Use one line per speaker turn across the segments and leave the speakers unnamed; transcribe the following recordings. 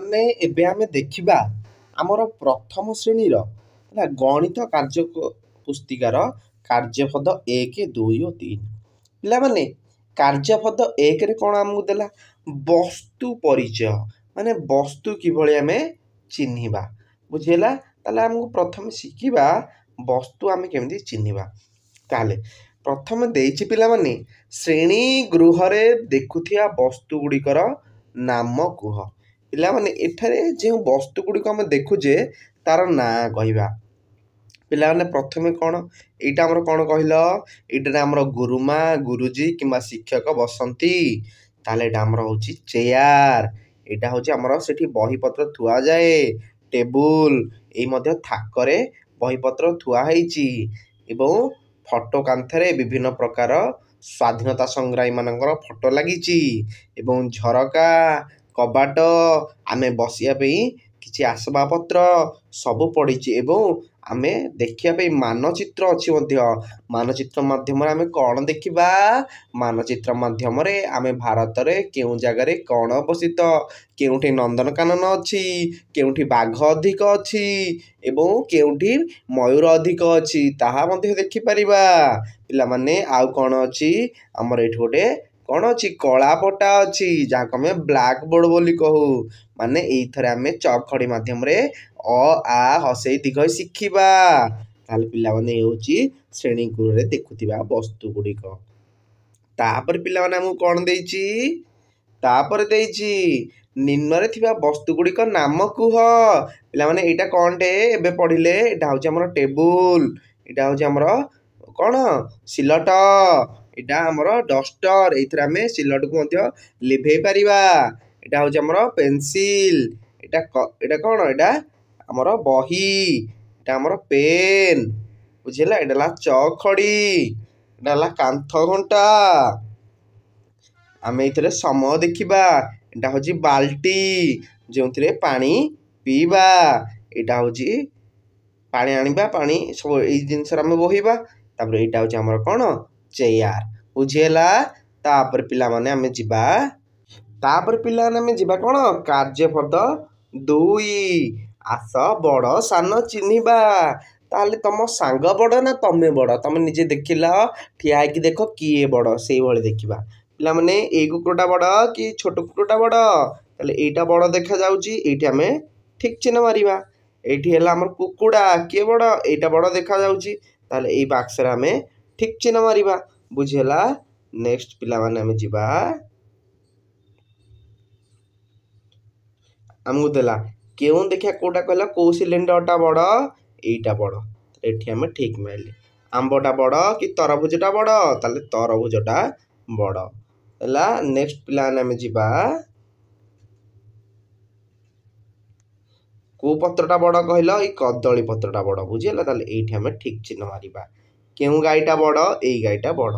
ମାନେ ଏବେ ଆମେ ଦେଖିବା ଆମର ପ୍ରଥମ ଶ୍ରେଣୀର ହେଲା ଗଣିତ କାର୍ଯ୍ୟ ପୁସ୍ତିକାର କାର୍ଯ୍ୟପଦ 1, 2 ଓ 3। ପିଲାମାନେ କାର୍ଯ୍ୟପଦ 1ରେ କ'ଣ ଆମକୁ ଦେଲା? ବସ୍ତୁ ପରିଚୟ, ମାନେ ବସ୍ତୁ କିଭଳି ଆମେ ଚିହ୍ନିବା। ବୁଝିହେଲା? ତାହେଲେ ଆମକୁ ପ୍ରଥମେ ଶିଖିବା ବସ୍ତୁ ଆମେ କେମିତି ଚିହ୍ନିବା। ତାହେଲେ ପ୍ରଥମେ ଦେଇଛି ପିଲାମାନେ ଶ୍ରେଣୀ ଗୃହରେ ଦେଖୁଥିବା ବସ୍ତୁ ଗୁଡ଼ିକର ନାମ କୁହ। ପିଲାମାନେ ଏଠାରେ ଯେଉଁ ବସ୍ତୁ ଗୁଡ଼ିକ ଆମେ ଦେଖୁଛେ ତାର ନାଁ କହିବା। ପିଲାମାନେ ପ୍ରଥମେ କ'ଣ ଏଇଟା ଆମର କ'ଣ କହିଲ? ଏଇଟାରେ ଆମର ଗୁରୁମା ଗୁରୁଜୀ କିମ୍ବା ଶିକ୍ଷକ ବସନ୍ତି। ତାହେଲେ ଏଇଟା ଆମର ହେଉଛି ଚେୟାର। ଏଇଟା ହେଉଛି ଆମର ସେଠି ବହିପତ୍ର ଥୁଆଯାଏ। ଟେବୁଲ, ଏଇ ମଧ୍ୟ ଥାକରେ ବହିପତ୍ର ଥୁଆ ହେଇଛି ଏବଂ ଫଟୋ କାନ୍ଥରେ ବିଭିନ୍ନ ପ୍ରକାର ସ୍ୱାଧୀନତା ସଂଗ୍ରାମୀ ମାନଙ୍କର ଫଟୋ ଲାଗିଛି ଏବଂ ଝରକା, କବାଟ, ଆମେ ବସିବା ପାଇଁ କିଛି ଆସବାବପତ୍ର ସବୁ ପଡ଼ିଛି ଏବଂ ଆମେ ଦେଖିବା ପାଇଁ ମାନଚିତ୍ର ଅଛି ମଧ୍ୟ। ମାନଚିତ୍ର ମାଧ୍ୟମରେ ଆମେ କ'ଣ ଦେଖିବା? ମାନଚିତ୍ର ମାଧ୍ୟମରେ ଆମେ ଭାରତରେ କେଉଁ ଜାଗାରେ କ'ଣ ଅବସ୍ଥିତ, କେଉଁଠି ନନ୍ଦନକାନନ ଅଛି, କେଉଁଠି ବାଘ ଅଧିକ ଅଛି ଏବଂ କେଉଁଠି ମୟୂର ଅଧିକ ଅଛି ତାହା ମଧ୍ୟ ଦେଖିପାରିବା। ପିଲାମାନେ ଆଉ କ'ଣ ଅଛି? ଆମର ଏଇଠି ଗୋଟେ କ'ଣ ଅଛି? କଳାପଟା ଅଛି, ଯାହାକୁ ଆମେ ବ୍ଲାକ୍ ବୋର୍ଡ ବୋଲି କହୁ। ମାନେ ଏଇଥିରେ ଆମେ ଚକ୍ ଖଡ଼ି ମାଧ୍ୟମରେ ଅ ଆ ହସେଇ ଦୀର୍ଘଇ ଶିଖିବା। ତାହେଲେ ପିଲାମାନେ ହେଉଛି ଶ୍ରେଣୀ ଗୃହରେ ଦେଖୁଥିବା ବସ୍ତୁ ଗୁଡ଼ିକ। ତାପରେ ପିଲାମାନେ ଆମକୁ କ'ଣ ଦେଇଛି? ତାପରେ ଦେଇଛି ନିମ୍ନରେ ଥିବା ବସ୍ତୁ ଗୁଡ଼ିକ ନାମ କୁହ। ପିଲାମାନେ ଏଇଟା କ'ଣଟେ ଏବେ ପଢ଼ିଲେ? ଏଇଟା ହେଉଛି ଆମର ଟେବୁଲ, ଏଇଟା ହେଉଛି ଆମର କ'ଣ? ସିଲଟ, ଏଇଟା ଆମର ଡଷ୍ଟର, ଏଇଥିରେ ଆମେ ସିଲଟକୁ ମଧ୍ୟ ଲିଭେଇ ପାରିବା। ଏଇଟା ହେଉଛି ଆମର ପେନସିଲ, ଏଇଟା କ'ଣ? ଏଇଟା ଆମର ବହି, ଏଇଟା ଆମର ପେନ୍। ବୁଝିହେଲା? ଏଇଟା ହେଲା ଚକ୍ ଖଡ଼ି, ଏଇଟା ହେଲା କାନ୍ଥ ଘଣ୍ଟା। ଆମେ ଏଇଥିରେ ସମୟ ଦେଖିବା। ଏଇଟା ହେଉଛି ବାଲ୍ଟି, ଯେଉଁଥିରେ ପାଣି ପିଇବା। ଏଇଟା ହେଉଛି ପାଣି ଆଣିବା, ପାଣି ସବୁ ଏଇ ଜିନିଷରେ ଆମେ ବୋହିବା। ତାପରେ ଏଇଟା ହେଉଛି ଆମର କ'ଣ? ଚେୟାର। ବୁଝିହେଲା? ତାପରେ ପିଲାମାନେ ଆମେ ଯିବା କ'ଣ? କାର୍ଯ୍ୟପଦ 2, ଆସ ବଡ଼ ସାନ ଚିହ୍ନିବା। ତାହେଲେ ତମ ସାଙ୍ଗ ବଡ଼ ନା ତମେ ବଡ଼? ତମେ ନିଜେ ଦେଖିଲ, ଠିଆ ହେଇକି ଦେଖ କିଏ ବଡ଼, ସେଇଭଳି ଦେଖିବା। ପିଲାମାନେ ଏଇ କୁକୁରଟା ବଡ଼ କି ଛୋଟ କୁକୁରଟା ବଡ଼? ତାହେଲେ ଏଇଟା ବଡ଼ ଦେଖାଯାଉଛି, ଏଇଠି ଆମେ ଠିକ୍ ଚିହ୍ନ ମାରିବା। ଏଇଠି ହେଲା ଆମର କୁକୁଡ଼ା, କିଏ ବଡ଼? ଏଇଟା ବଡ଼ ଦେଖାଯାଉଛି, ତାହେଲେ ଏଇ ବାକ୍ସରେ ଆମେ ଠିକ୍ ଚିହ୍ନ ମାରିବା। ବୁଝିହେଲା? ନେକ୍ସଟ ପିଲାମାନେ ଆମେ ଯିବା, ଆମକୁ ଦେଲା କେଉଁ ଦେଖିବା କୋଉଟା କହିଲା? କୋଉ ସିଲିଣ୍ଡରଟା ବଡ଼? ଏଇଟା ବଡ଼, ଏଠି ଆମେ ଠିକ୍ ମାରିଲେ। ଆମ୍ବଟା ବଡ଼ କି ତରଭୁଜଟା ବଡ଼? ତାହେଲେ ତରଭୁଜଟା ବଡ଼ ହେଲା। ନେକ୍ସଟ ପିଲାମାନେ ଆମେ ଯିବା, କୋଉ ପତ୍ରଟା ବଡ଼ କହିଲ? ଏଇ କଦଳୀ ପତ୍ରଟା ବଡ଼। ବୁଝିହେଲା? ତାହେଲେ ଏଇଠି ଆମେ ଠିକ୍ ଚିହ୍ନ ମାରିବା। କେଉଁ ଗାଈଟା ବଡ଼? ଏଇ ଗାଈଟା ବଡ଼।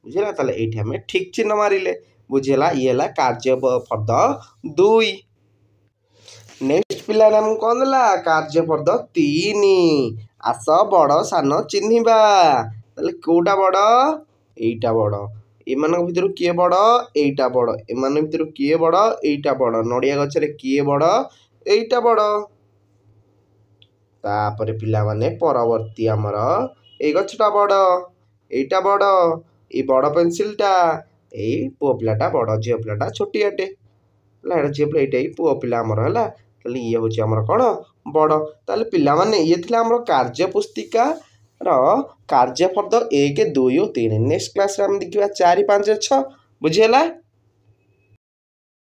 ବୁଝିହେଲା? ତାହେଲେ ଏଇଠି ଆମେ ଠିକ୍ ଚିହ୍ନ ମାରିଲେ। ବୁଝିହେଲା? ଇଏ ହେଲା କାର୍ଯ୍ୟପଦ 2। ନେକ୍ସଟ ପିଲାମାନେ ଆମକୁ କ'ଣ ଦେଲା? କାର୍ଯ୍ୟପଦ 3, ଆସ ବଡ଼ ସାନ ଚିହ୍ନିବା। ତାହେଲେ କୋଉଟା ବଡ଼? ଏଇଟା ବଡ଼। ଏମାନଙ୍କ ଭିତରୁ କିଏ ବଡ଼? ଏଇଟା ବଡ଼। ଏମାନଙ୍କ ଭିତରୁ କିଏ ବଡ଼? ଏଇଟା ବଡ଼। ନଡ଼ିଆ ଗଛରେ କିଏ ବଡ଼? ଏଇଟା ବଡ଼। ତାପରେ ପିଲାମାନେ ପରବର୍ତ୍ତୀ ଆମର ଏଇ ଗଛଟା ବଡ଼, ଏଇଟା ବଡ଼, ଏଇ ବଡ଼ ପେନସିଲଟା, ଏଇ ପୁଅ ପିଲାଟା ବଡ଼, ଝିଅ ପିଲାଟା ଛୋଟିଆଟେ ହେଲା। ଏଇଟା ଝିଅ ପିଲା, ଏଇଟା ଏଇ ପୁଅ ପିଲା ଆମର ହେଲା। ତାହେଲେ ଇଏ ହେଉଛି ଆମର କ'ଣ? ବଡ଼। ତାହେଲେ ପିଲାମାନେ ଇଏ ଥିଲା ଆମର କାର୍ଯ୍ୟ ପୁସ୍ତିକାର କାର୍ଯ୍ୟପଦ 1, 2 ଓ 3। ନେକ୍ସଟ କ୍ଲାସରେ ଆମେ ଦେଖିବା 4, 5, 6। ବୁଝିହେଲା?